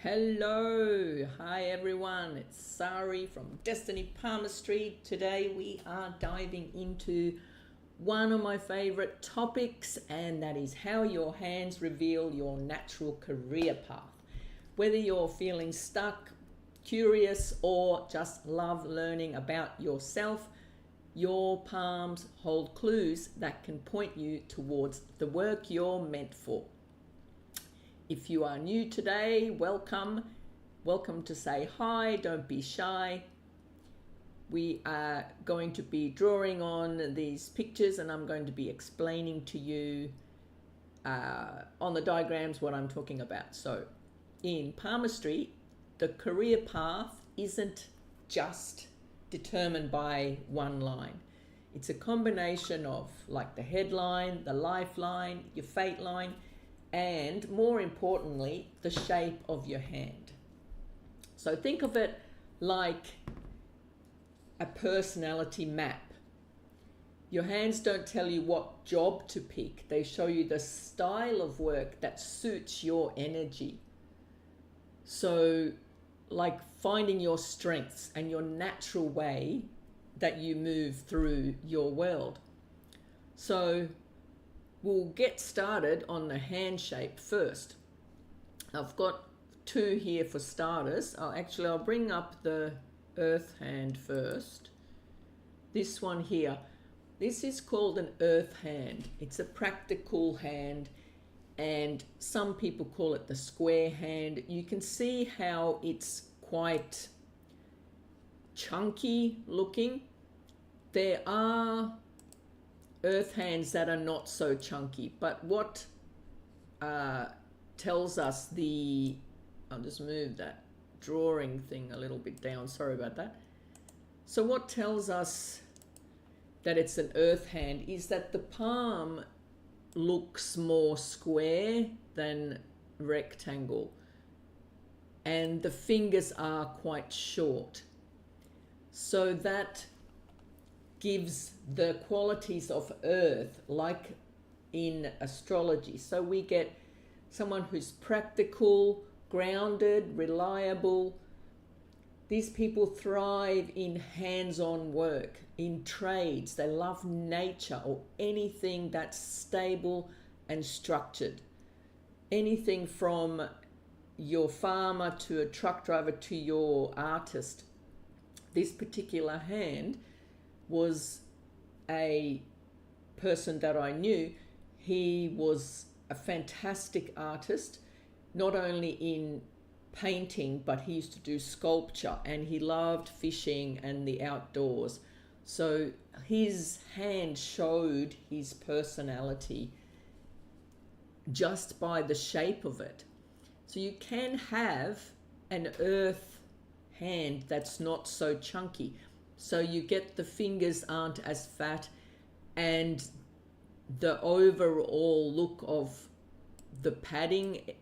Hello, hi everyone, it's Sari from Destiny Palmistry. Today we are diving into one of my favorite topics, and that is how your hands reveal your natural career path. Whether you're feeling stuck, curious, or just love learning about yourself, your palms hold clues that can point you towards the work you're meant for. If you are new today, welcome. Welcome to say hi, don't be shy. We are going to be drawing on these pictures, and I'm going to be explaining to you on the diagrams what I'm talking about. So in palmistry, the career path isn't just determined by one line. It's a combination of like the headline, the lifeline, your fate line, and more importantly, the shape of your hand. So think of it like a personality map. Your hands don't tell you what job to pick. They show you the style of work that suits your energy. So like finding your strengths and your natural way that you move through your world. So we'll get started on the hand shape first. I've got two here for starters. I'll bring up the earth hand first. This one here, this is called an earth hand. It's a practical hand, and some people call it the square hand. You can see how it's quite chunky looking. There are earth hands that are not so chunky, but what tells us I'll just move that drawing thing a little bit down, sorry about that. So what tells us that it's an earth hand is that the palm looks more square than rectangle, and the fingers are quite short. So that gives the qualities of earth, like in astrology. So we get someone who's practical, grounded, reliable. These people thrive in hands-on work, in trades. They love nature or anything that's stable and structured. Anything from your farmer to a truck driver to your artist. This particular hand was a person that I knew. He was a fantastic artist, not only in painting, but he used to do sculpture, and he loved fishing and the outdoors. So his hand showed his personality just by the shape of it. So you can have an earth hand that's not so chunky. So you get the fingers aren't as fat, and the overall look of the padded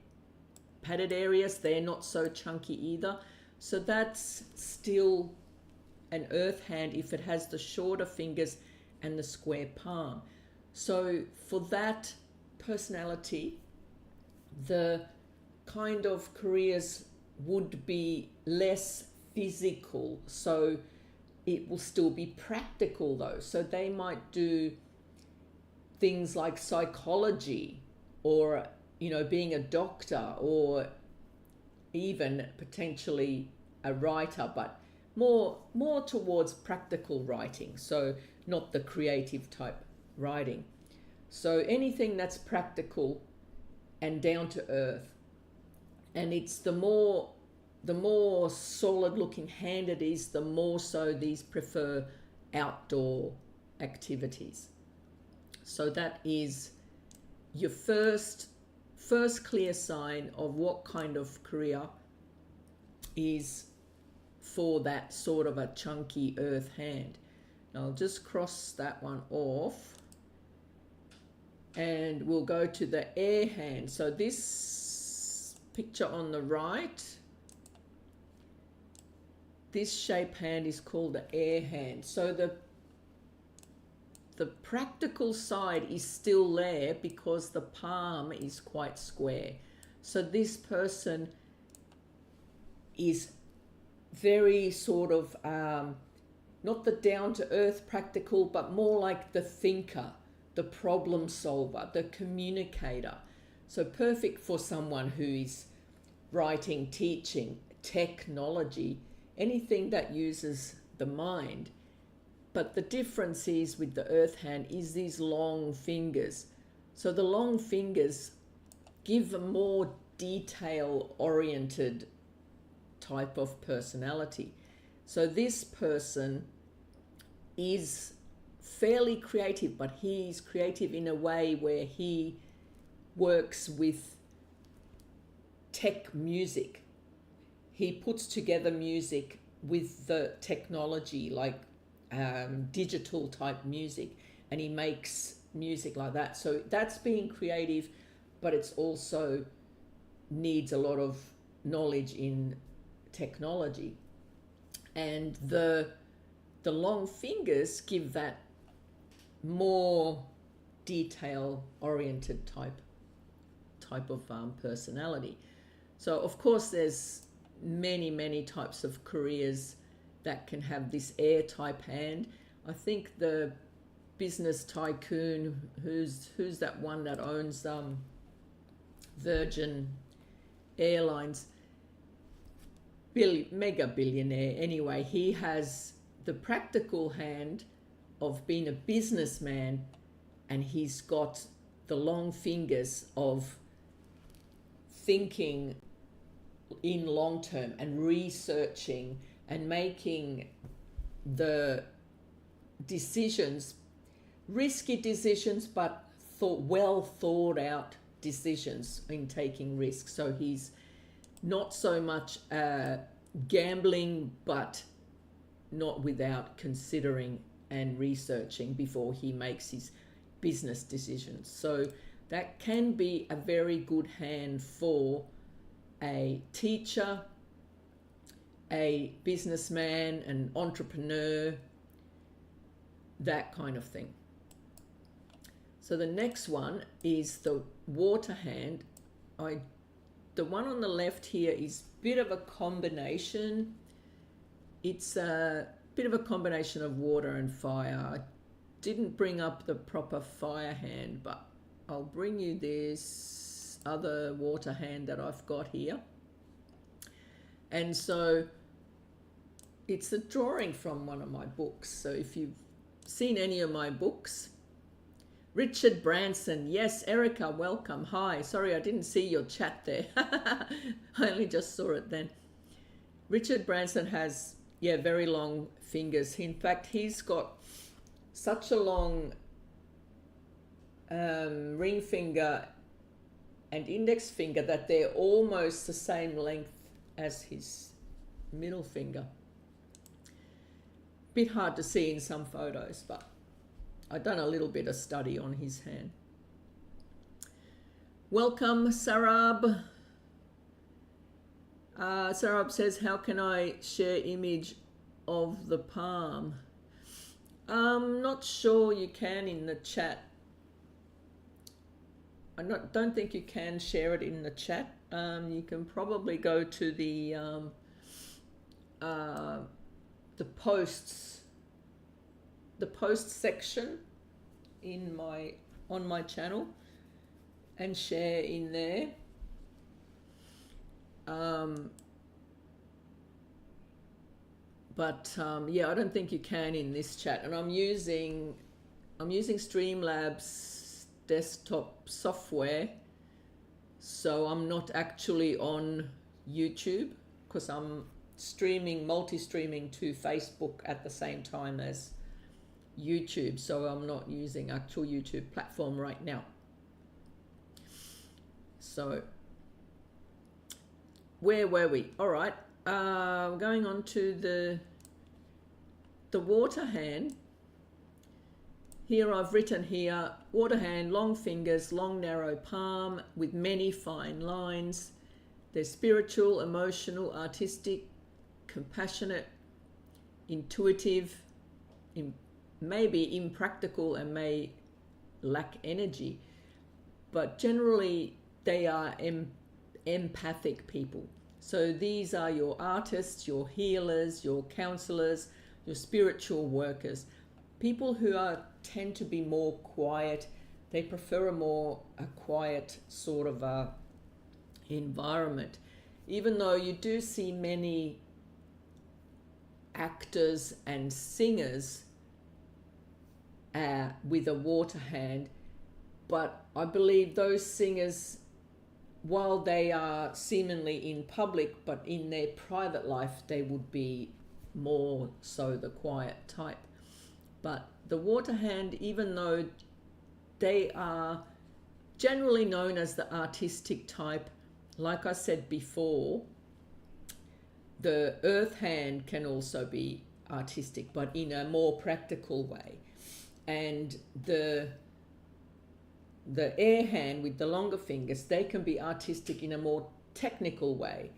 areas, they're not so chunky either. So that's still an earth hand if it has the shorter fingers and the square palm. So for that personality, the kind of careers would be less physical. So it will still be practical though. So they might do things like psychology, or being a doctor, or even potentially a writer, but more towards practical writing. So not the creative type writing. So anything that's practical and down to earth. And it's the more solid looking hand it is, the more so these prefer outdoor activities. So that is your first clear sign of what kind of career is for that sort of a chunky earth hand. Now I'll just cross that one off, and we'll go to the air hand. So this picture on the right, this shape hand is called the air hand. So the practical side is still there because the palm is quite square. So this person is very sort of not the down-to-earth practical, but more like the thinker, the problem solver, the communicator. So perfect for someone who is writing, teaching, technology, anything that uses the mind. But the difference is with the earth hand is these long fingers. So the long fingers give a more detail-oriented type of personality. So this person is fairly creative, but he's creative in a way where he works with tech music. He puts together music with the technology, like digital type music, and he makes music like that. So that's being creative, but it's also needs a lot of knowledge in technology. And the long fingers give that more detail oriented type of personality. So of course there's many types of careers that can have this air type hand. I think the business tycoon, who's that one that owns Virgin Airlines, mega billionaire anyway, he has the practical hand of being a businessman, and he's got the long fingers of thinking in long term and researching and making the decisions, risky decisions, but well thought out decisions in taking risks. So he's not so much gambling, but not without considering and researching before he makes his business decisions. So that can be a very good hand for a teacher, a businessman, an entrepreneur, that kind of thing. So the next one is the water hand. The one on the left here is a bit of a combination. It's a bit of a combination of water and fire. I didn't bring up the proper fire hand, but I'll bring you this other water hand that I've got here. And so it's a drawing from one of my books. So if you've seen any of my books, Richard Branson, yes, Erica, welcome, hi. Sorry, I didn't see your chat there. I only just saw it then. Richard Branson has, very long fingers. In fact, he's got such a long ring finger and index finger that they're almost the same length as his middle finger. Bit hard to see in some photos, but I've done a little bit of study on his hand. Welcome, Sarab. Sarab says, how can I share image of the palm? I'm not sure you can in the chat. I don't think you can share it in the chat. You can probably go to the posts, the post section on my channel, and share in there. I don't think you can in this chat. And I'm using Streamlabs desktop software, so I'm not actually on YouTube because I'm multi-streaming to Facebook at the same time as YouTube, so I'm not using actual YouTube platform right now. So where were we? All right, going on to the water hand. Here I've written here, water hand, long fingers, long narrow palm with many fine lines. They're spiritual, emotional, artistic, compassionate, intuitive, maybe impractical, and may lack energy. But generally they are empathic people. So these are your artists, your healers, your counselors, your spiritual workers. People who tend to be more quiet. They prefer a quiet sort of a environment. Even though you do see many actors and singers with a water hand, but I believe those singers, while they are seemingly in public, but in their private life, they would be more so the quiet type. But the water hand, even though they are generally known as the artistic type, like I said before, the earth hand can also be artistic, but in a more practical way. And the air hand with the longer fingers, they can be artistic in a more technical way.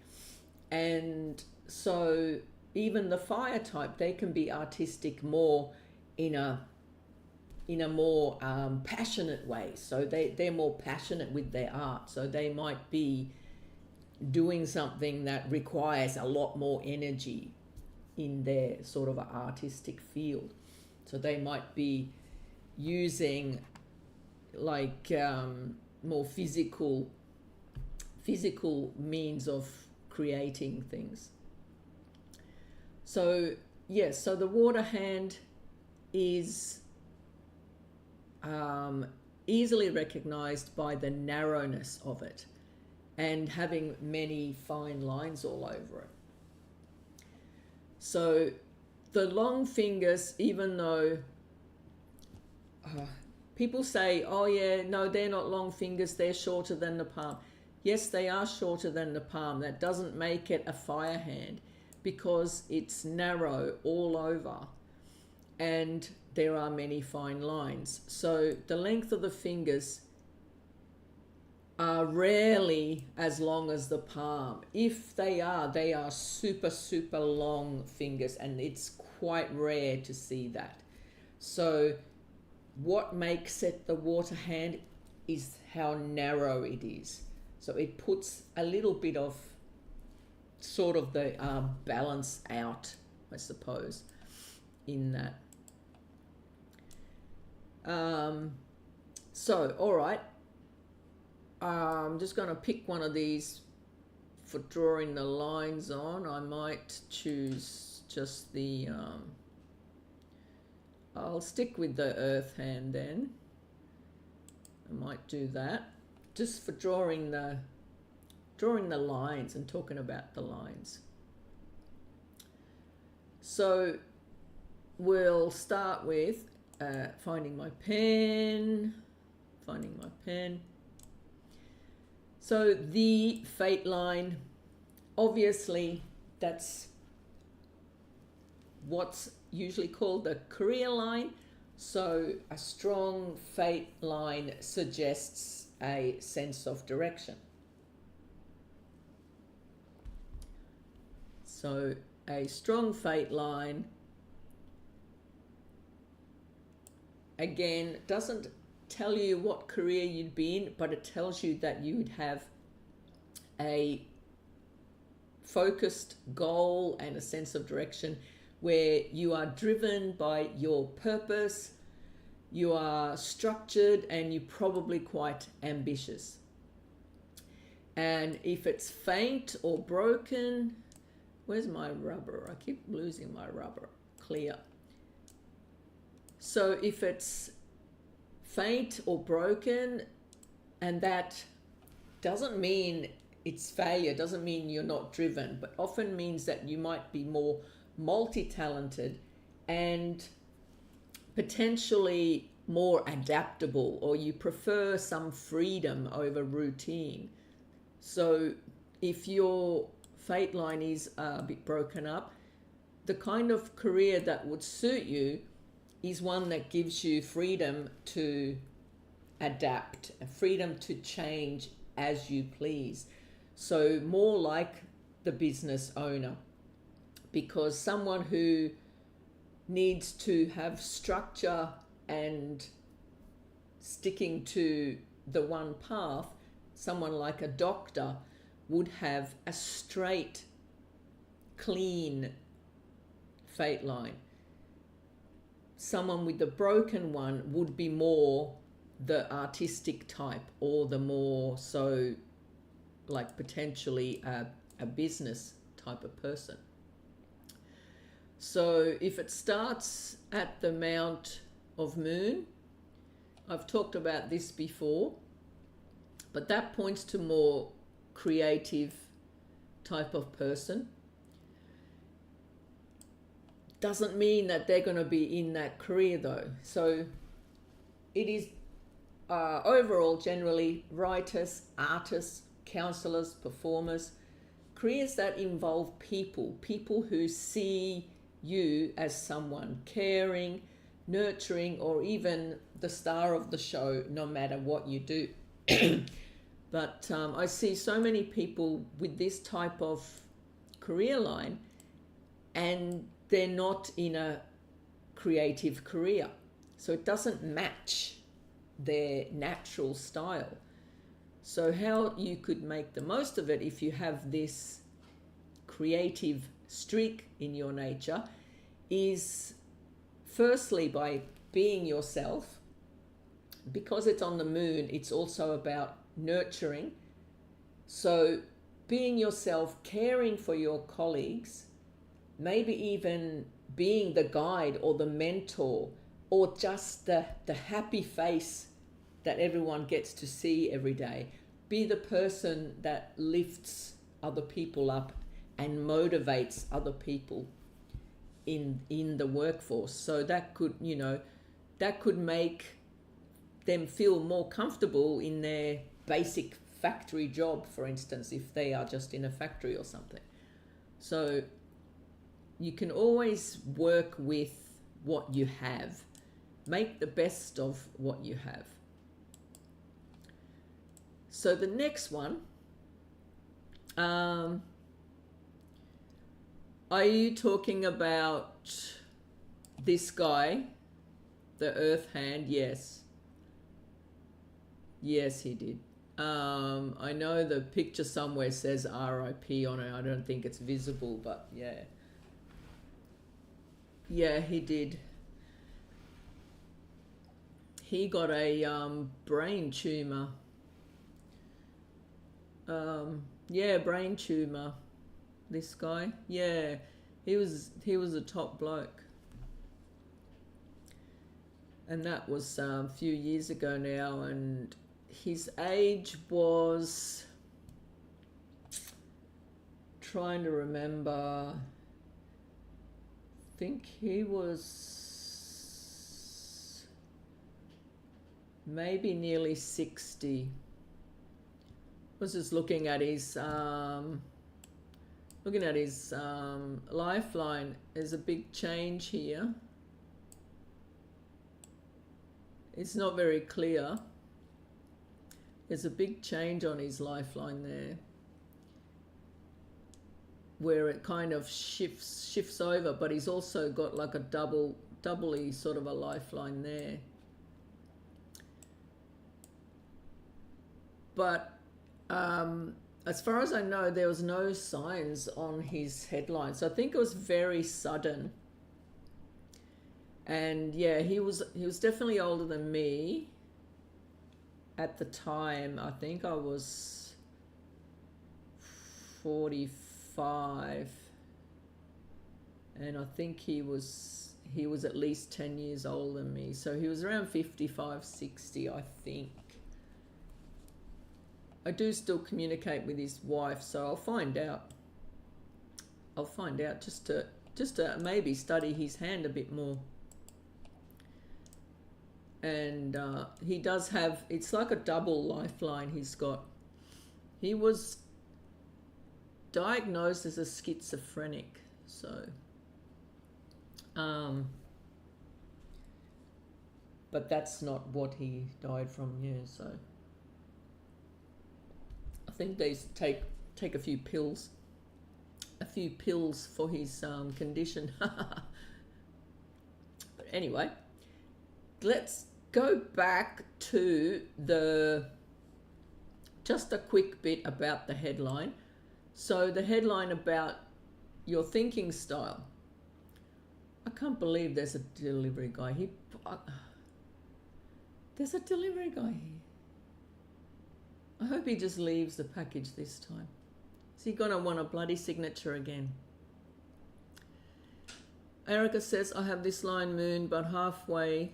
And so even the fire type, they can be artistic more in a more passionate way. So they're more passionate with their art. So they might be doing something that requires a lot more energy in their sort of artistic field. So they might be using like more physical means of creating things. So yes, so the water hand is easily recognized by the narrowness of it and having many fine lines all over it. So the long fingers, even though people say, oh yeah, no, they're not long fingers, they're shorter than the palm. Yes, they are shorter than the palm. That doesn't make it a fire hand because it's narrow all over and there are many fine lines. So the length of the fingers are rarely as long as the palm. If they are super, super long fingers, and it's quite rare to see that. So what makes it the water hand is how narrow it is. So it puts a little bit of sort of the balance out, I suppose, in that. So, all right. I'm just going to pick one of these for drawing the lines on. I might choose just the... I'll stick with the earth hand then. I might do that. Just for drawing the lines and talking about the lines. So we'll start with finding my pen. So the fate line, obviously that's what's usually called the career line. So a strong fate line suggests a sense of direction. So a strong fate line, again, doesn't tell you what career you'd be in, but it tells you that you would have a focused goal and a sense of direction where you are driven by your purpose, you are structured, and you're probably quite ambitious. And if it's faint or broken, where's my rubber? I keep losing my rubber. Clear. So if it's faint or broken, and that doesn't mean it's failure, doesn't mean you're not driven, but often means that you might be more multi-talented and potentially more adaptable, or you prefer some freedom over routine. So if your fate line is a bit broken up, the kind of career that would suit you is one that gives you freedom to adapt, freedom to change as you please. So more like the business owner, because someone who needs to have structure and sticking to the one path, someone like a doctor would have a straight, clean fate line. Someone with the broken one would be more the artistic type, or the more so like potentially a business type of person. So if it starts at the Mount of Moon, I've talked about this before, but that points to more creative type of person. Doesn't mean that they're going to be in that career though. So it is overall generally writers, artists, counselors, performers, careers that involve people who see you as someone caring, nurturing, or even the star of the show, no matter what you do. But I see so many people with this type of career line, and they're not in a creative career. So it doesn't match their natural style. So how you could make the most of it if you have this creative streak in your nature is firstly by being yourself. Because it's on the moon, it's also about nurturing. So being yourself, caring for your colleagues, maybe even being the guide or the mentor, or just the happy face that everyone gets to see every day. Be the person that lifts other people up and motivates other people in the workforce. So that could, that could make them feel more comfortable in their basic factory job, for instance, if they are just in a factory or something. So you can always work with what you have. Make the best of what you have. So the next one, are you talking about this guy, the Earth Hand? Yes. Yes, he did. I know the picture somewhere says RIP on it. I don't think it's visible, but yeah. Yeah, he did. He got a brain tumor. Yeah, brain tumor. This guy. Yeah, he was a top bloke. And that was a few years ago now, and his age was, trying to remember, I think he was maybe nearly 60. I was just looking at his lifeline. There's a big change here. It's not very clear. There's a big change on his lifeline there, where it kind of shifts over, but he's also got like a doubly sort of a lifeline there. But as far as I know, there was no signs on his headline, so I think it was very sudden. And yeah, he was definitely older than me at the time. I think I was 45, and I think he was at least 10 years older than me, so he was around 55, 60, I think. I do still communicate with his wife, so I'll find out just to maybe study his hand a bit more. And he does have, it's like a double lifeline he's got. He was diagnosed as a schizophrenic, so but that's not what he died from. Yeah, so I think they take a few pills for his condition. But anyway, let's go back to just a quick bit about the headline. So the headline about your thinking style. I can't believe there's a delivery guy. There's a delivery guy here. I hope he just leaves the package this time. Is he gonna want a bloody signature again? Erica says, I have this line moon, but halfway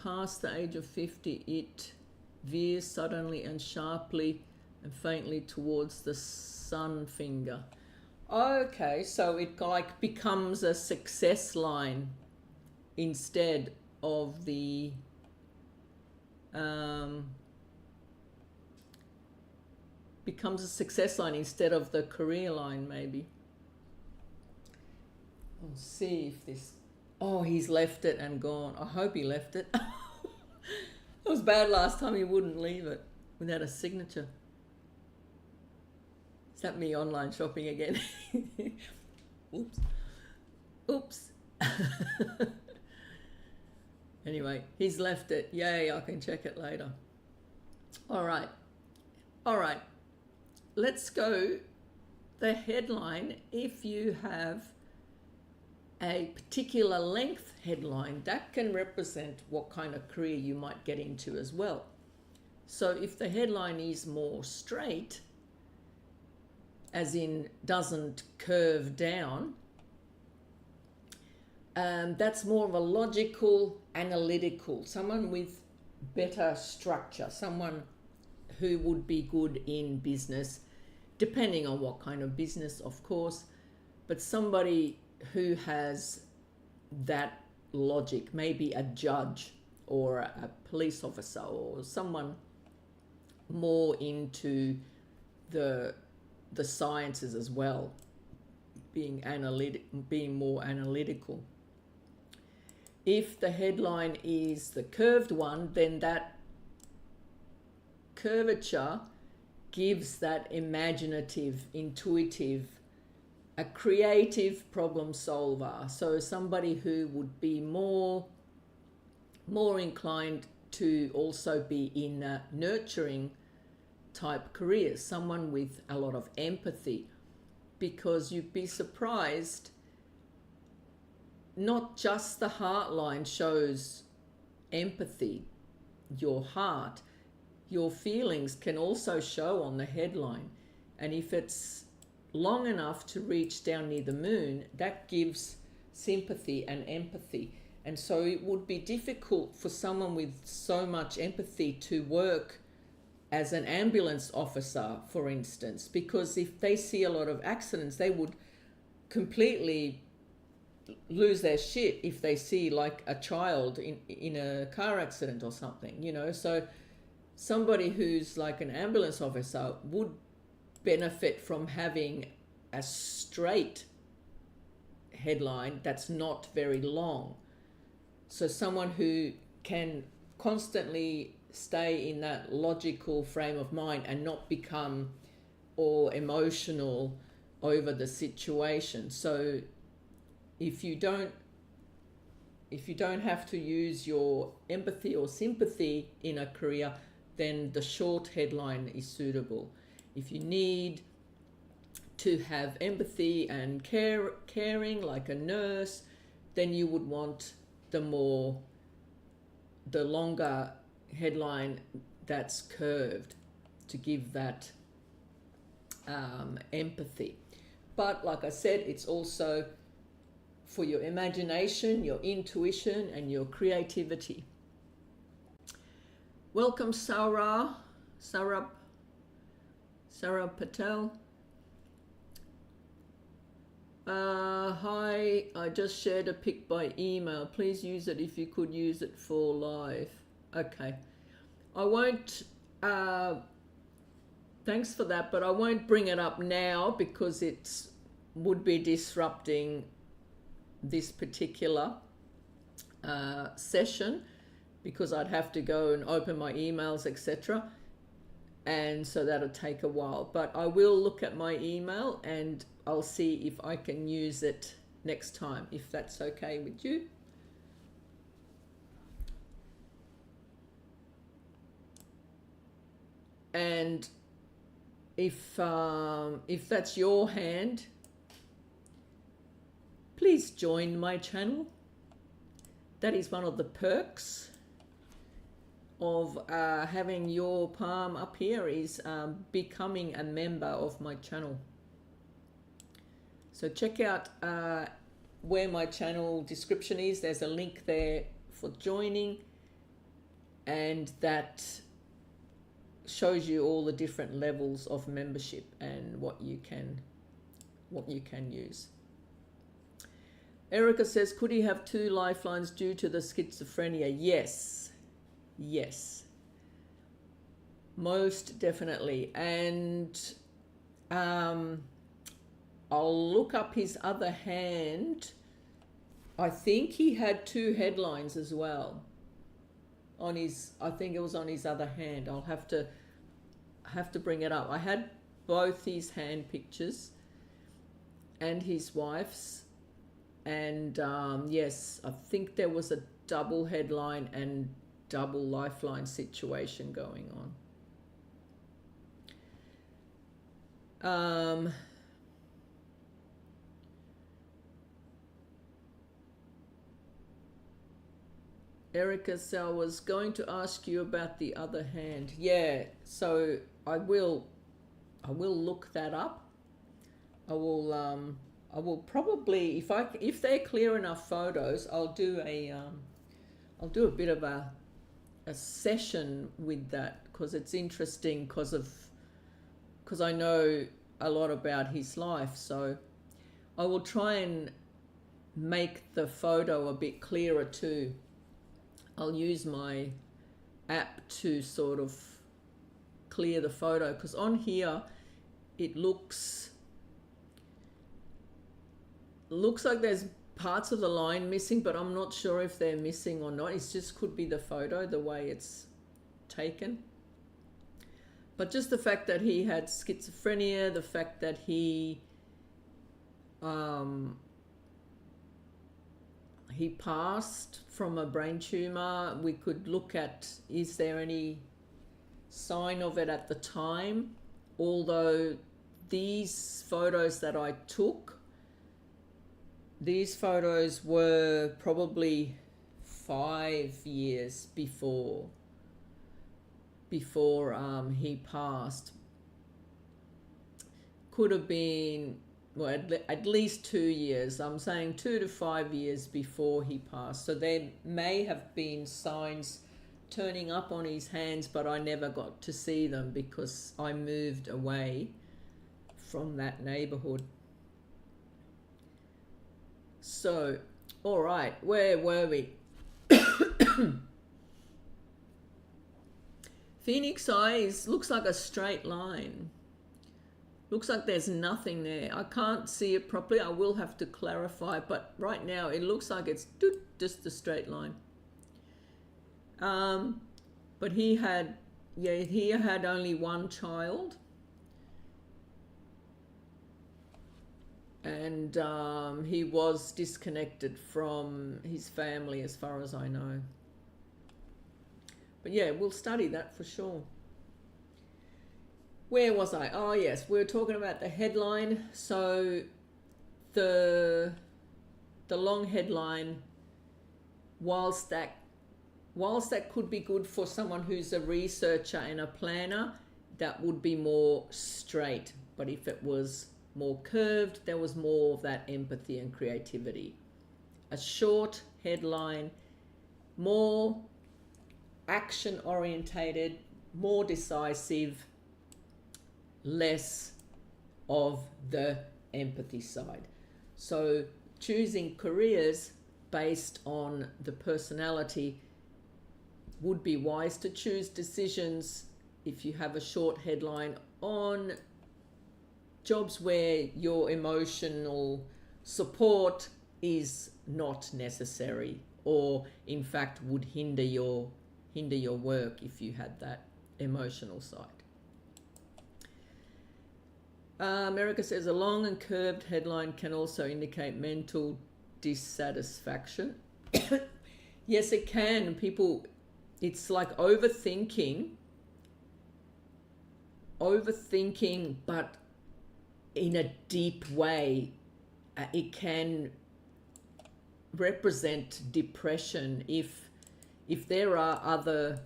past the age of 50, it veers suddenly and sharply and faintly towards the sun finger. Okay, so it like becomes a success line instead of the becomes a success line instead of the career line, maybe. We'll see if this... Oh, he's left it and gone. I hope he left it. It was bad last time he wouldn't leave it without a signature. Is that me online shopping again? Oops. Oops. Anyway, he's left it. Yay, I can check it later. All right. All right. Let's go. The headline, if you have a particular length headline, that can represent what kind of career you might get into as well. So if the headline is more straight, as in doesn't curve down, that's more of a logical, analytical, someone with better structure, someone who would be good in business, depending on what kind of business, of course, but somebody who has that logic, maybe a judge or a police officer or someone more into the sciences as well, being more analytical. If the headline is the curved one, then that curvature gives that imaginative, intuitive, a creative problem solver. So somebody who would be more inclined to also be in a nurturing type careers, someone with a lot of empathy, because you'd be surprised, not just the heart line shows empathy, your heart, your feelings can also show on the headline. And if it's long enough to reach down near the moon, that gives sympathy and empathy. And so it would be difficult for someone with so much empathy to work as an ambulance officer, for instance, because if they see a lot of accidents, they would completely lose their shit if they see like a child in a car accident or something, you know. So somebody who's like an ambulance officer would benefit from having a straight headline that's not very long. So someone who can constantly stay in that logical frame of mind and not become all emotional over the situation. So if you don't have to use your empathy or sympathy in a career, then the short headline is suitable. If you need to have empathy and caring like a nurse, then you would want the longer headline that's curved to give that empathy. But like I said, it's also for your imagination, your intuition, and your creativity. Welcome, Sarah Patel. Hi, I just shared a pic by email. Please use it if you could use it for live. Okay. I won't, thanks for that, but I won't bring it up now because it would be disrupting this particular session, because I'd have to go and open my emails, etc. And so that'll take a while. But I will look at my email and I'll see if I can use it next time, if that's okay with you. And if that's your hand, please join my channel. That is one of the perks of having your palm up here, is becoming a member of my channel. So check out where my channel description is. There's a link there for joining, and that shows you all the different levels of membership and what you can use. Erica says, could he have 2 lifelines due to the schizophrenia? Yes. Yes. Most definitely. And I'll look up his other hand. I think he had 2 headlines as well on his, I think it was on his other hand. I'll have to bring it up. I had both his hand pictures and his wife's. And yes, I think there was a double headline and double lifeline situation going on. Erica, so I was going to ask you about the other hand. Yeah, so I will look that up. I will probably, if they're clear enough photos, I'll do a bit of a session with that, because it's interesting because I know a lot about his life. So I will try and make the photo a bit clearer too. I'll use my app to sort of clear the photo, because on here it looks like there's parts of the line missing, but I'm not sure if they're missing or not. It just could be the photo, the way it's taken. But just the fact that he had schizophrenia, the fact that he passed from a brain tumor, we could look at, is there any sign of it at the time? Although these photos that I took, these photos were probably 5 years before he passed. Could have been, well, at least 2 years. I'm saying 2 to 5 years before he passed. So there may have been signs turning up on his hands, but I never got to see them because I moved away from that neighborhood. So, all right, where were we? Phoenix eyes looks like a straight line. Looks like there's nothing there. I can't see it properly. I will have to clarify, but right now it looks like it's just a straight line. But he had only one child. And he was disconnected from his family as far as I know. But yeah, we'll study that for sure. Where was I? Oh yes, we were talking about the headline. So the long headline, whilst that could be good for someone who's a researcher and a planner, that would be more straight. But if it was more curved, there was more of that empathy and creativity. A short headline, more action orientated, more decisive, less of the empathy side. So choosing careers based on the personality would be wise to choose decisions if you have a short headline on jobs where your emotional support is not necessary, or in fact would hinder your work if you had that emotional side. America says a long and curved headline can also indicate mental dissatisfaction. Yes, it can. People, it's like overthinking overthinking, but in a deep way. It can represent depression if there are other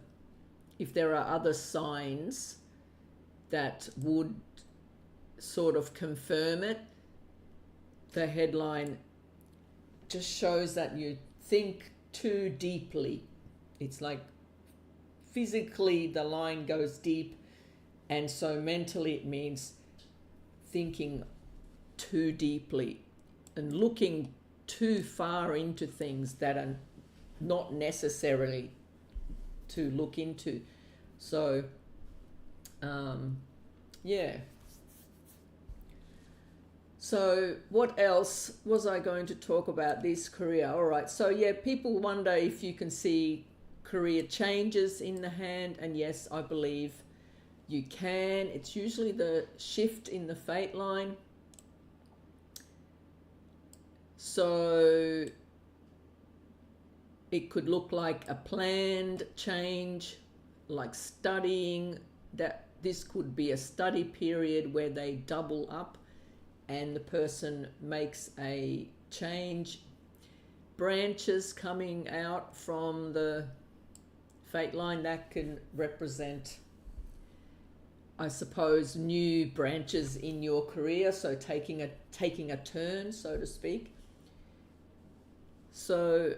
signs that would sort of confirm it. The headline just shows that you think too deeply. It's like physically the line goes deep, and so mentally it means thinking too deeply and looking too far into things that are not necessarily to look into. So yeah. So what else was I going to talk about this career? All right. So yeah, people wonder if you can see career changes in the hand, and yes, I believe you can. It's usually the shift in the fate line. So it could look like a planned change, like studying. That this could be a study period where they double up and the person makes a change. Branches coming out from the fate line, that can represent, I suppose, new branches in your career, so taking a turn, so to speak. So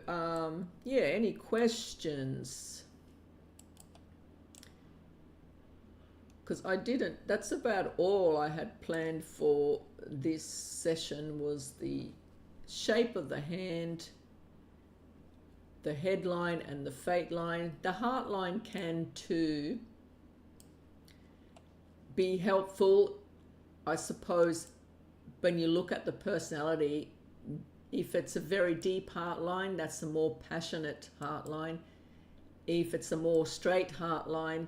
yeah, any questions? Because that's about all I had planned for this session, was the shape of the hand, the headline and the fate line. The heart line can too be helpful, I suppose, when you look at the personality. If it's a very deep heart line, that's a more passionate heart line. If it's a more straight heart line,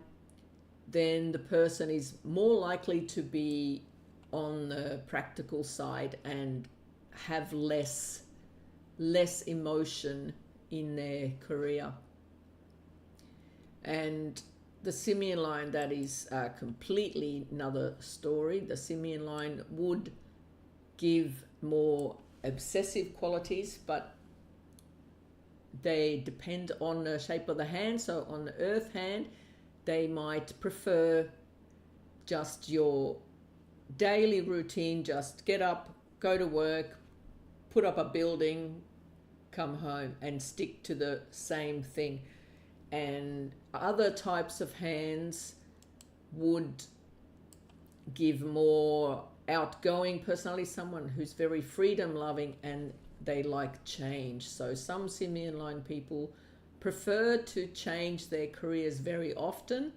then the person is more likely to be on the practical side and have less emotion in their career. And the SIMIAN line, that is completely another story. The SIMIAN line would give more obsessive qualities, but they depend on the shape of the hand. So on the earth hand, they might prefer just your daily routine, just get up, go to work, put up a building, come home, and stick to the same thing. And other types of hands would give more outgoing personality, someone who's very freedom loving and they like change. So some SIMIAN line people prefer to change their careers very often,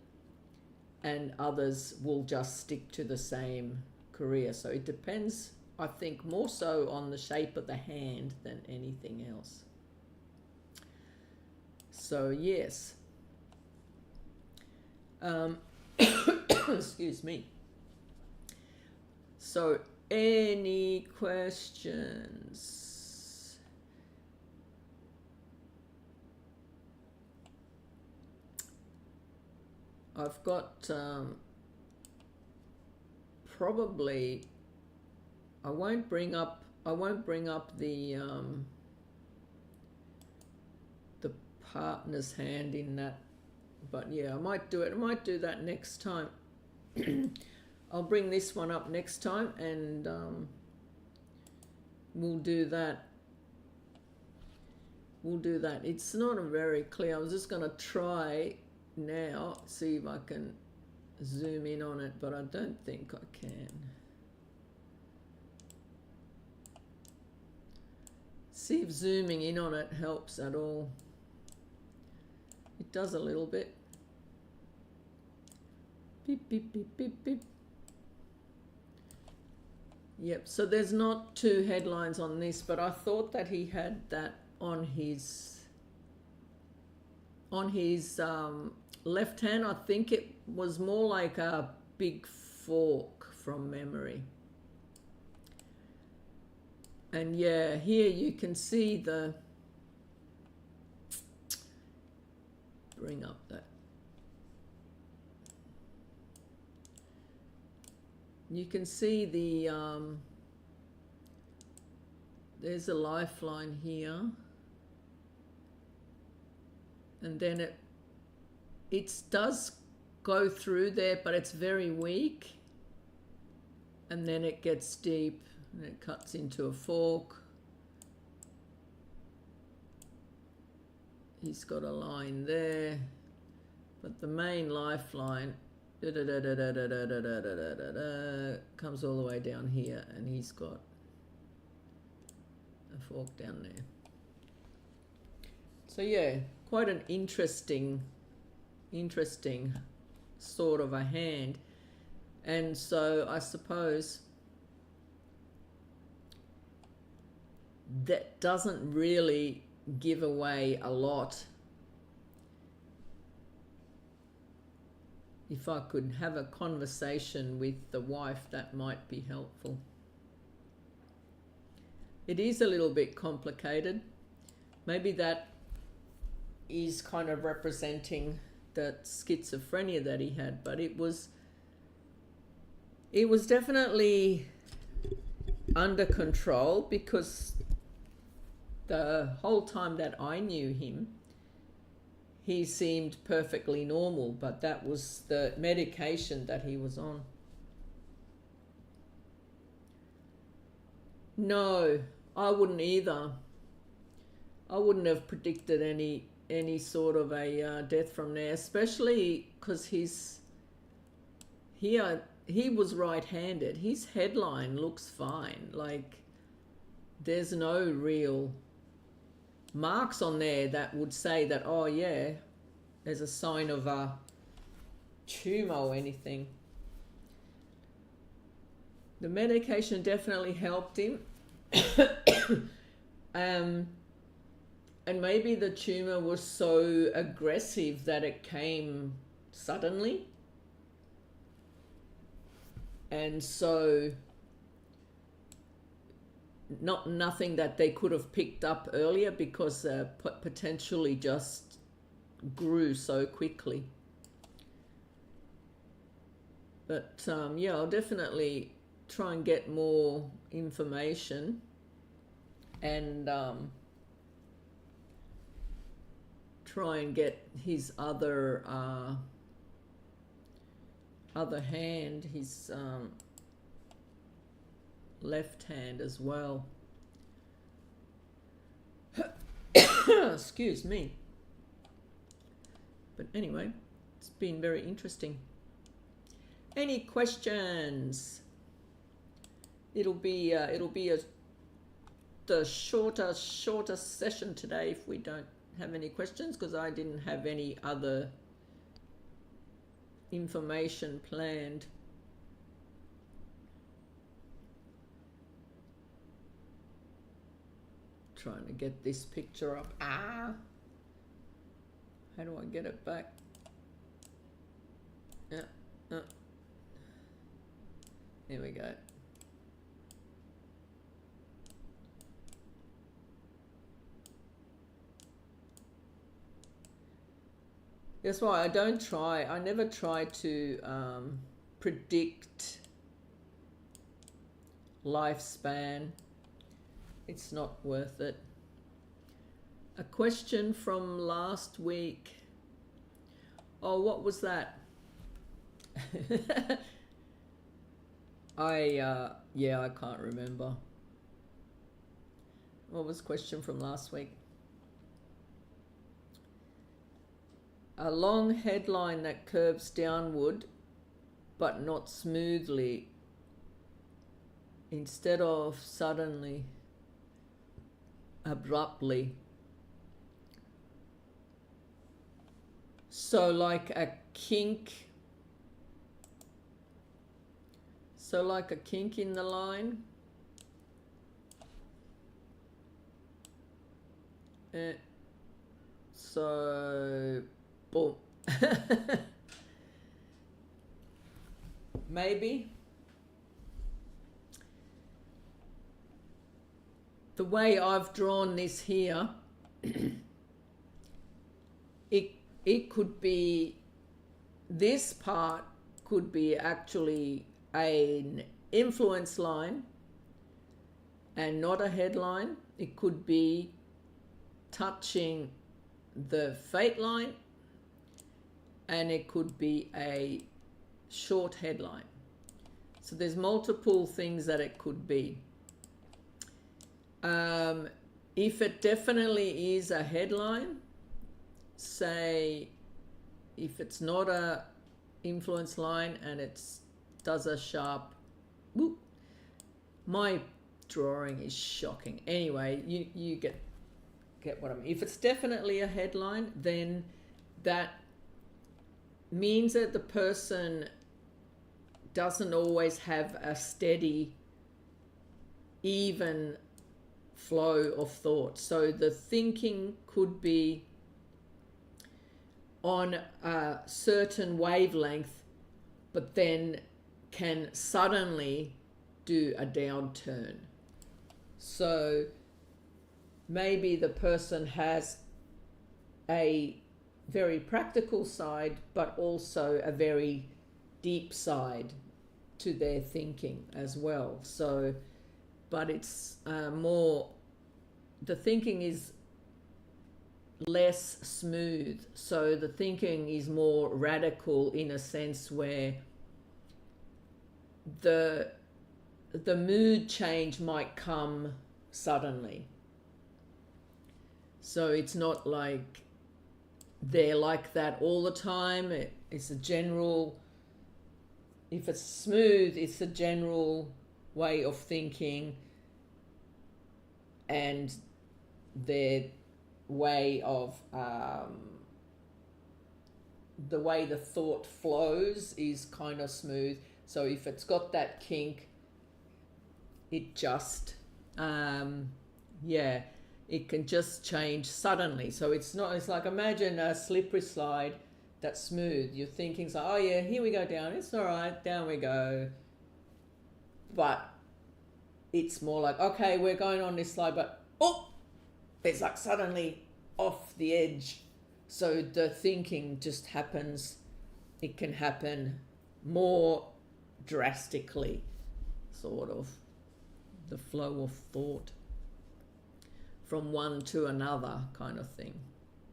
and others will just stick to the same career. So it depends, I think, more so on the shape of the hand than anything else. So yes. Excuse me. So any questions? I've got probably I won't bring up the partner's hand in that, but yeah, I might do it. I might do that next time. I'll bring this one up next time, and we'll do that. It's not a very clear. I was just going to try now, see if I can zoom in on it, but I don't think I can. See if zooming in on it helps at all. It does a little bit. Beep, beep, beep, beep, beep. Yep, so there's not two headlines on this, but I thought that he had that on his left hand. I think it was more like a big fork from memory. And yeah, here you can see the, bring up that. you can see the there's a lifeline here, and then it does go through there, but it's very weak, and then it gets deep and it cuts into a fork. He's got a line there, but the main lifeline comes all the way down here, and he's got a fork down there. So yeah, quite an interesting sort of a hand. And so I suppose that doesn't really give away a lot. If I could have a conversation with the wife, that might be helpful. It is a little bit complicated. Maybe that is kind of representing that schizophrenia that he had, but it was definitely under control, because the whole time that I knew him, he seemed perfectly normal, but that was the medication that he was on. No, I wouldn't either. I wouldn't have predicted any sort of a death from there, especially because he was right-handed. His headline looks fine. Like, there's no real marks on there that would say that, oh yeah, there's a sign of a tumor or anything. The medication definitely helped him. And maybe the tumor was so aggressive that it came suddenly. And so nothing that they could have picked up earlier, because potentially just grew so quickly. But yeah, I'll definitely try and get more information, and try and get his other hand, his left hand as well. Excuse me. But anyway, it's been very interesting. Any questions? It'll be the shorter session today if we don't have any questions, because I didn't have any other information planned. Trying to get this picture up. How do I get it back? Yeah. There we go. That's why I never try to predict lifespan. It's not worth it. A question from last week. Oh, what was that? I can't remember. What was the question from last week? A long headline that curves downward, but not smoothly, instead of suddenly, abruptly. So like a kink. So like a kink in the line. So, boom. Maybe. The way I've drawn this here, it could be, this part could be actually an influence line and not a headline. It could be touching the fate line, and it could be a short headline. So there's multiple things that it could be. If it definitely is a headline, say if it's not a influence line and it does a sharp whoop, my drawing is shocking. Anyway, you get what I mean. If it's definitely a headline, then that means that the person doesn't always have a steady, even flow of thought. So the thinking could be on a certain wavelength, but then can suddenly do a downturn. So maybe the person has a very practical side, but also a very deep side to their thinking as well. So, but it's more, the thinking is less smooth. So the thinking is more radical in a sense where the mood change might come suddenly. So it's not like they're like that all the time. It's a general, if it's smooth, it's a general way of thinking, and their way of, the way the thought flows is kind of smooth. So if it's got that kink, it just, it can just change suddenly. So it's not, it's like, imagine a slippery slide that's smooth. You're thinking, so, oh yeah, here we go down. It's all right, down we go. But it's more like, okay, we're going on this slide, but oh, it's like suddenly off the edge. So the thinking just happens. It can happen more drastically, sort of, the flow of thought from one to another kind of thing.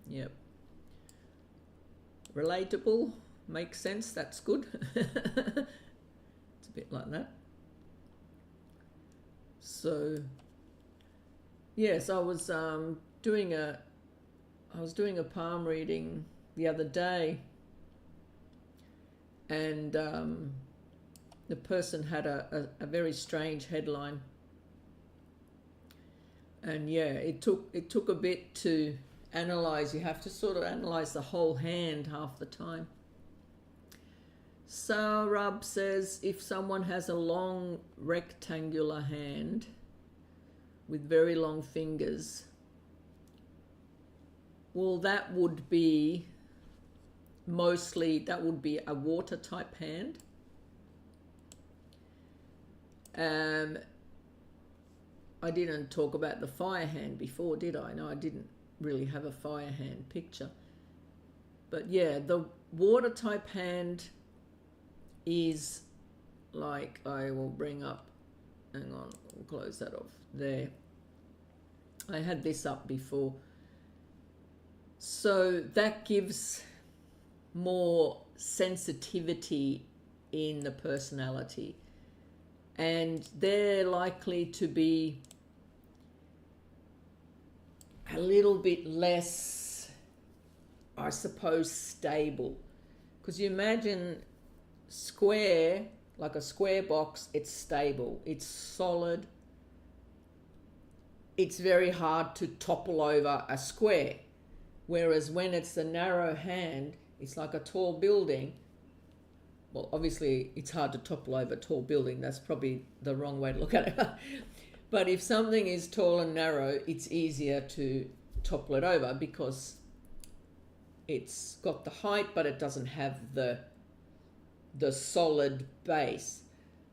Yep. Relatable, makes sense, that's good. It's a bit like that. So yes, I was doing a palm reading the other day, and the person had a very strange headline. And yeah, it took a bit to analyze. You have to sort of analyze the whole hand half the time. Saurabh says, if someone has a long rectangular hand with very long fingers, well, that would be mostly, that would be a water type hand. I didn't talk about the fire hand before, did I? No, I didn't really have a fire hand picture. But yeah, the water type hand is like, I will bring up, hang on, we'll close that off there. I had this up before. So that gives more sensitivity in the personality, and they're likely to be a little bit less, I suppose, stable. Because you imagine square, like a square box, it's stable, it's solid. It's very hard to topple over a square. Whereas when it's a narrow hand, it's like a tall building. Well, obviously it's hard to topple over a tall building. That's probably the wrong way to look at it. But if something is tall and narrow, it's easier to topple it over because it's got the height, but it doesn't have the solid base.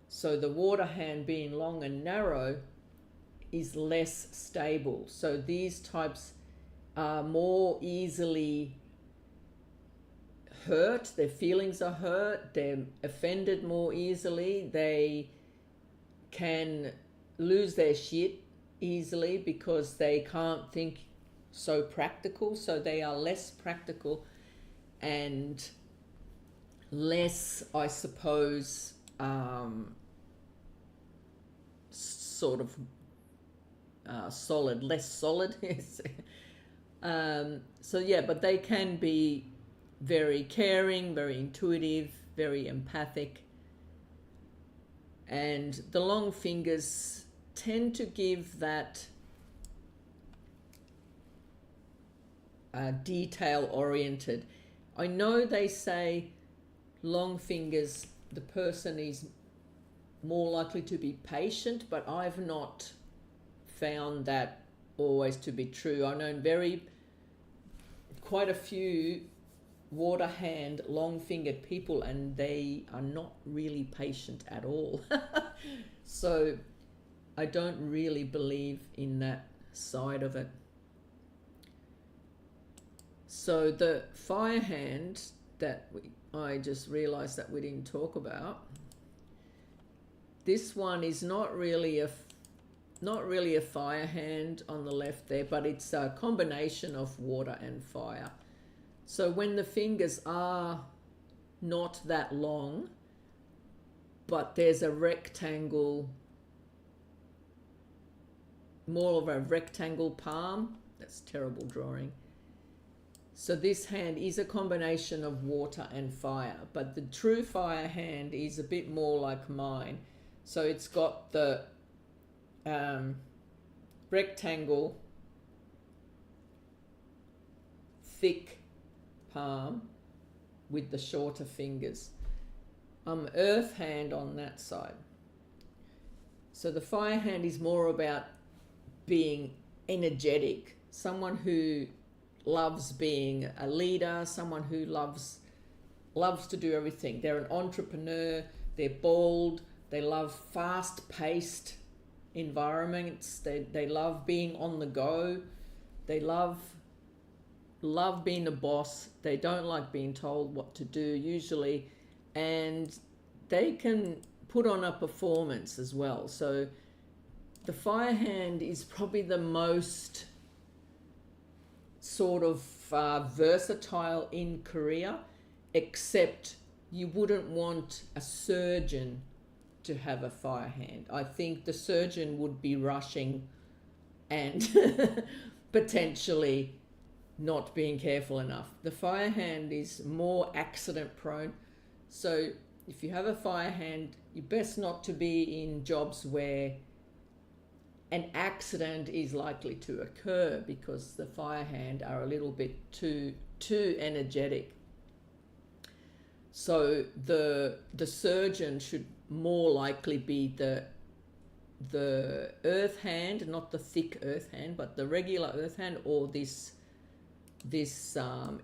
So the water hand being long and narrow is less stable. So these types are more easily hurt, their feelings are hurt, they're offended more easily, they can lose their shit easily because they can't think so practical, so they are less practical and less, I suppose, sort of solid, less solid. Yes. So yeah, but they can be very caring, very intuitive, very empathic, and the long fingers tend to give that detail oriented. I know they say long fingers, the person is more likely to be patient, but I've not found that always to be true. I've known quite a few water hand, long fingered people, and they are not really patient at all. So I don't really believe in that side of it. So the fire hand that I just realized that we didn't talk about, this one is not really a fire hand on the left there, but it's a combination of water and fire. So when the fingers are not that long, but there's a rectangle, more of a rectangle palm, that's terrible drawing. So this hand is a combination of water and fire, but the true fire hand is a bit more like mine. So it's got the rectangle, thick palm with the shorter fingers. Earth hand on that side. So the fire hand is more about being energetic, someone who loves being a leader, someone who loves to do everything. They're an entrepreneur, they're bold, they love fast-paced environments, they love being on the go, they love being the boss, they don't like being told what to do usually, and they can put on a performance as well. So the fire hand is probably the most sort of versatile in career, except you wouldn't want a surgeon to have a fire hand. I think the surgeon would be rushing and potentially not being careful enough. The fire hand is more accident prone. So if you have a fire hand, you're best not to be in jobs where an accident is likely to occur, because the fire hand are a little bit too energetic. So the surgeon should more likely be the earth hand, not the thick earth hand, but the regular earth hand, or this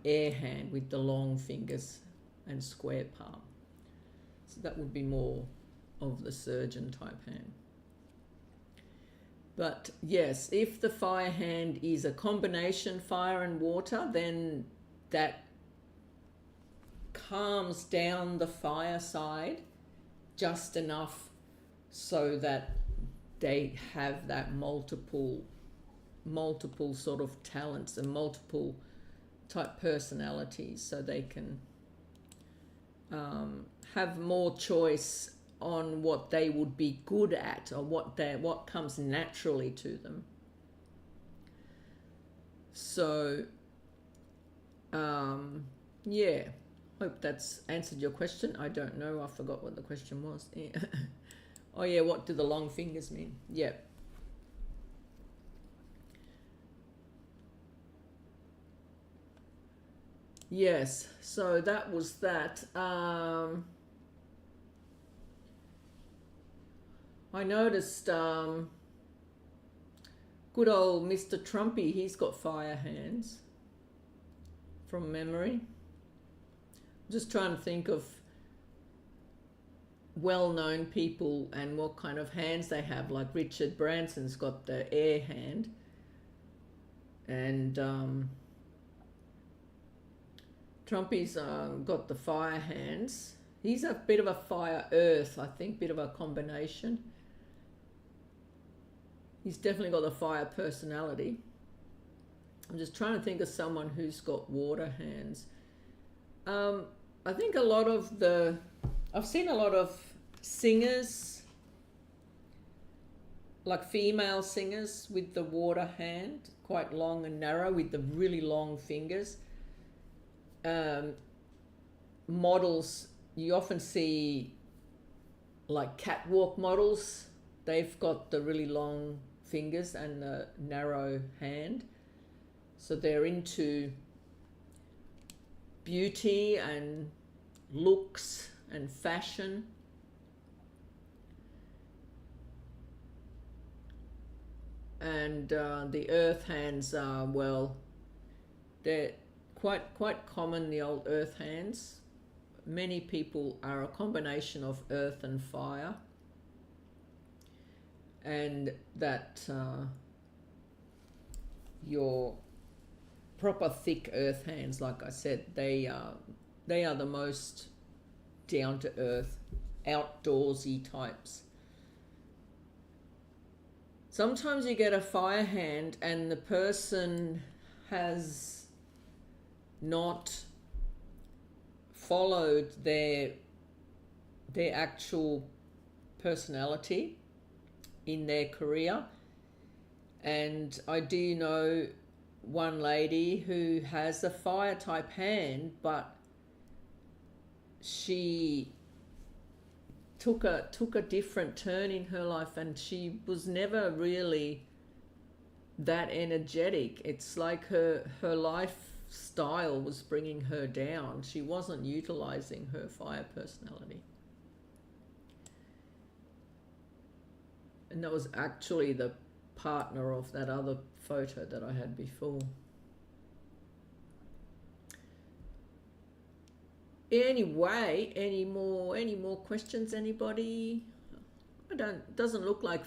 air hand with the long fingers and square palm. So that would be more of the surgeon type hand. But yes, if the fire hand is a combination fire and water, then that calms down the fire side just enough so that they have that multiple sort of talents and multiple type personalities, so they can have more choice on what they would be good at, or what comes naturally to them. So yeah, hope that's answered your question. I don't know, I forgot what the question was. Oh yeah, what do the long fingers mean? Yeah. Yes, so that was that. I noticed good old Mr. Trumpy, he's got fire hands from memory. I'm just trying to think of well-known people and what kind of hands they have. Like Richard Branson's got the air hand, and Trumpy's got the fire hands. He's a bit of a fire earth, I think, bit of a combination. He's definitely got the fire personality. I'm just trying to think of someone who's got water hands. I think I've seen a lot of singers, like female singers with the water hand, quite long and narrow with the really long fingers. Models, you often see like catwalk models, they've got the really long fingers and the narrow hand. So they're into beauty and looks and fashion. And the earth hands are, well, they're quite common, the old earth hands. Many people are a combination of earth and fire. And that your proper thick earth hands, like I said, they are the most down to earth, outdoorsy types. Sometimes you get a fire hand and the person has not followed their actual personality in their career. And I do know one lady who has a fire type hand, but she took a different turn in her life, and she was never really that energetic. It's like her lifestyle was bringing her down. She wasn't utilizing her fire personality. And that was actually the partner of that other photo that I had before. Anyway, any more questions, anybody? Doesn't look like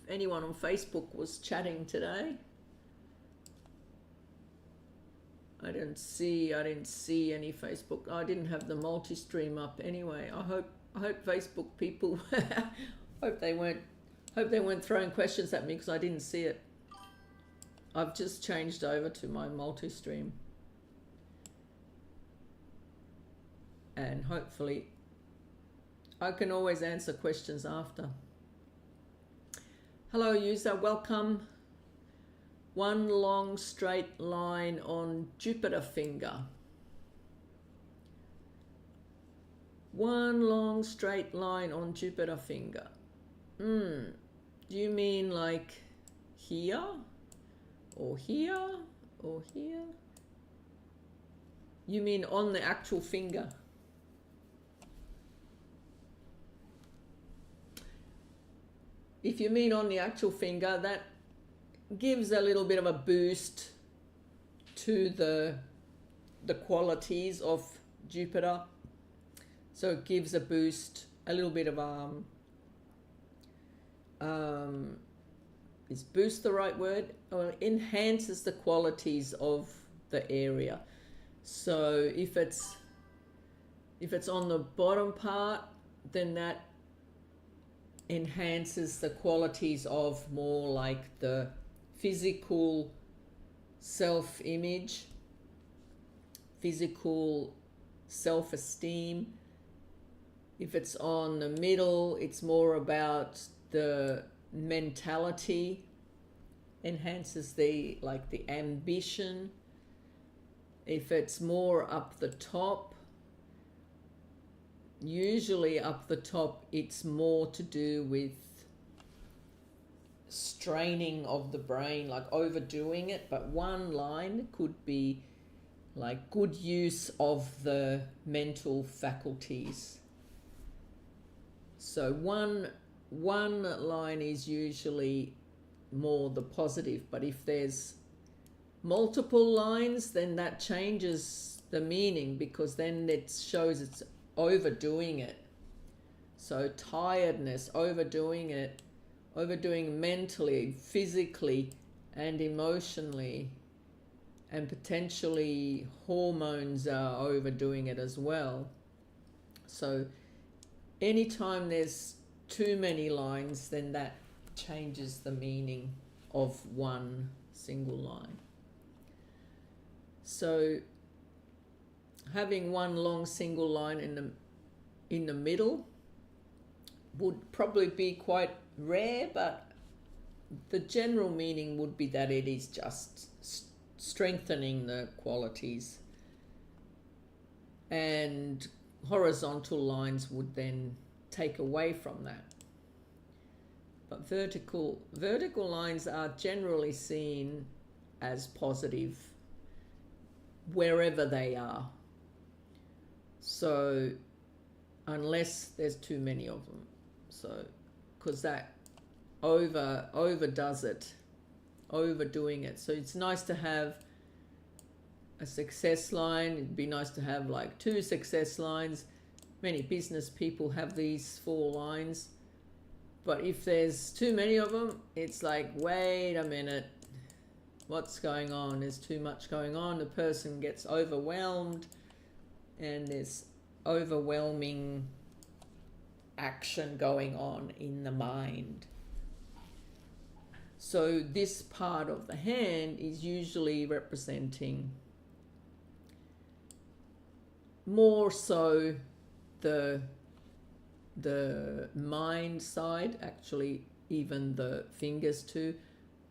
anyone on Facebook was chatting today. I didn't see any Facebook. I didn't have the multi-stream up anyway. I hope Facebook people hope they weren't throwing questions at me because I didn't see it. I've just changed over to my multi-stream. And hopefully I can always answer questions after. Hello user, welcome. One long straight line on Jupiter finger. One long straight line on Jupiter finger. Do you mean like here? Or here? Or here? You mean on the actual finger? If you mean on the actual finger, that gives a little bit of a boost to the qualities of Jupiter. So it gives a boost, a little bit of is boost the right word? Or enhances the qualities of the area. So if it's on the bottom part, then that enhances the qualities of more like the physical self-image, physical self-esteem. If it's on the middle, it's more about the mentality, enhances the ambition. If it's more up the top, usually up the top, it's more to do with straining of the brain, like overdoing it. But one line could be like good use of the mental faculties. So one line is usually more the positive, but if there's multiple lines, then that changes the meaning, because then it shows it's overdoing it. So tiredness, overdoing it, overdoing mentally, physically and emotionally. and potentially hormones are overdoing it as well. So anytime there's too many lines, then that changes the meaning of one single line. So having one long single line in the middle would probably be quite rare, but the general meaning would be that it is just strengthening the qualities, and horizontal lines would then take away from that. But vertical lines are generally seen as positive wherever they are. So unless there's too many of them, so because that overdoes it, overdoing it. So it's nice to have a success line. It'd be nice to have like 2 success lines. Many business people have these 4 lines, but if there's too many of them, it's like, wait a minute, what's going on? There's too much going on. The person gets overwhelmed, and there's overwhelming action going on in the mind. So this part of the hand is usually representing more so the mind side. Actually, even the fingers too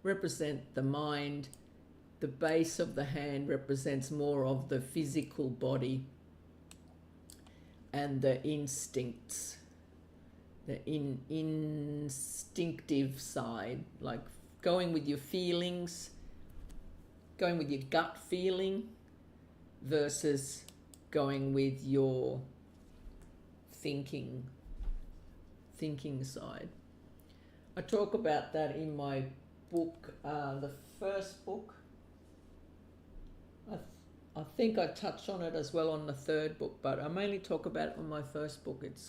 represent the mind. The base of the hand represents more of the physical body and the instincts, the instinctive side, like going with your feelings, going with your gut feeling versus going with your thinking side. I talk about that in my book, the first book. I think I touch on it as well on the third book, but I mainly talk about it on my first book. It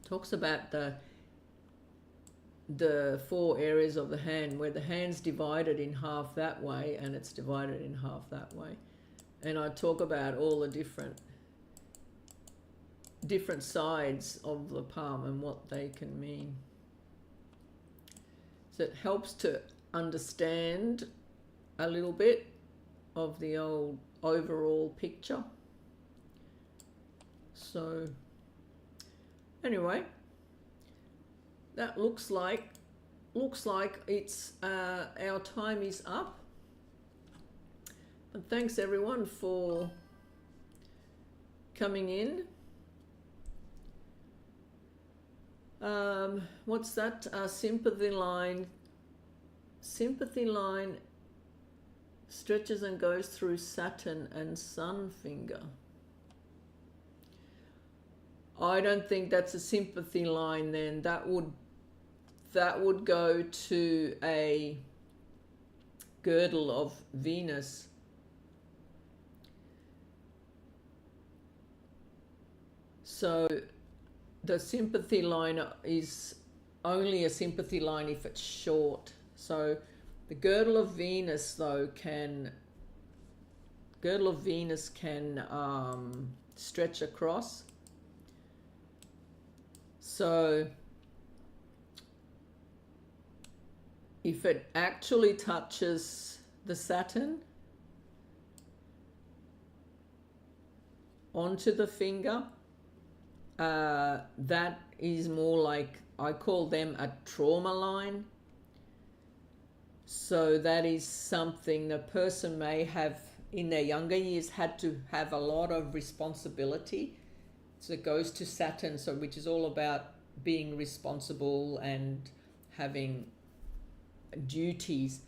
talks about the 4 areas of the hand, where the hand's divided in half that way and it's divided in half that way. And I talk about all the different sides of the palm and what they can mean. So it helps to understand a little bit of the old overall picture. So anyway, that looks like it's our time is up. And thanks everyone for coming in. What's that? Sympathy line stretches and goes through Saturn and Sun finger. I don't think that's a sympathy line then. That would go to a girdle of Venus. So the sympathy line is only a sympathy line if it's short. So the girdle of Venus though can stretch across. So if it actually touches the Saturn onto the finger, that is more like, I call them a trauma line. So that is something the person may have in their younger years had to have a lot of responsibility. So it goes to Saturn, so which is all about being responsible and having duties.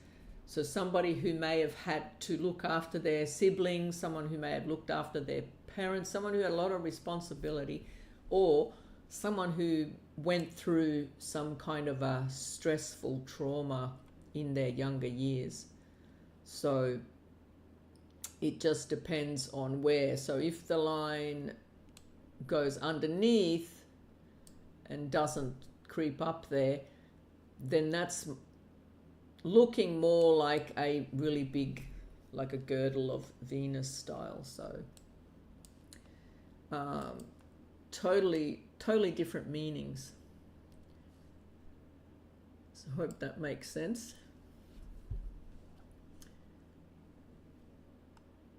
So somebody who may have had to look after their siblings, someone who may have looked after their parents, someone who had a lot of responsibility, or someone who went through some kind of a stressful trauma in their younger years. So it just depends on where. So if the line goes underneath and doesn't creep up there, then that's looking more like a really big like a girdle of Venus style. So totally different meanings. So I hope that makes sense.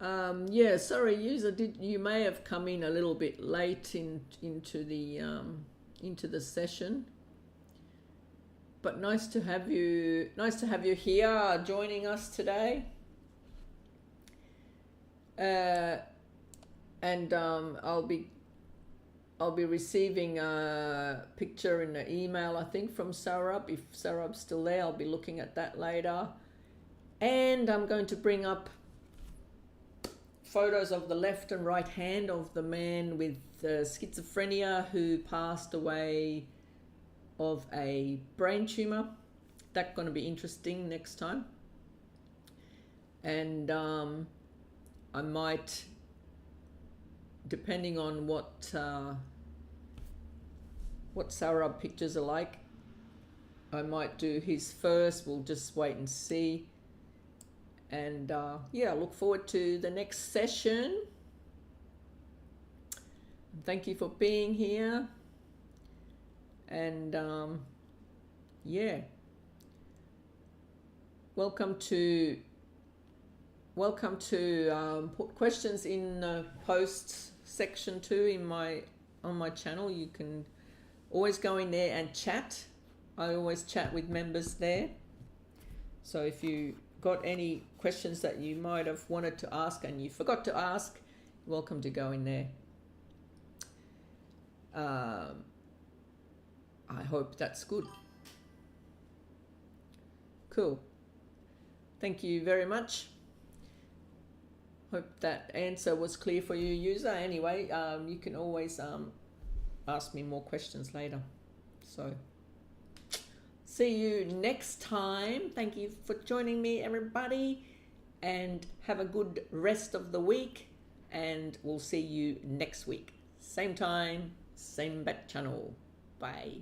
Yeah, sorry, user, you may have come in a little bit late into the session, but nice to have you here joining us today. And I'll be receiving a picture in an email, I think, from Sarab. If Sarab's still there, I'll be looking at that later. And I'm going to bring up photos of the left and right hand of the man with schizophrenia who passed away of a brain tumor. That's going to be interesting next time. And I might, depending on what Sarab pictures are like, I might do his first. We'll just wait and see. And yeah, look forward to the next session. Thank you for being here. And yeah, welcome to put questions in the posts section too on my channel. You can always go in there and chat. I always chat with members there. So if you got any questions that you might have wanted to ask and you forgot to ask, welcome to go in there. I hope that's good. Cool. Thank you very much. Hope that answer was clear for you, user. Anyway, you can always ask me more questions later. So see you next time. Thank you for joining me, everybody, and have a good rest of the week, and we'll see you next week. Same time, same bat channel. Bye.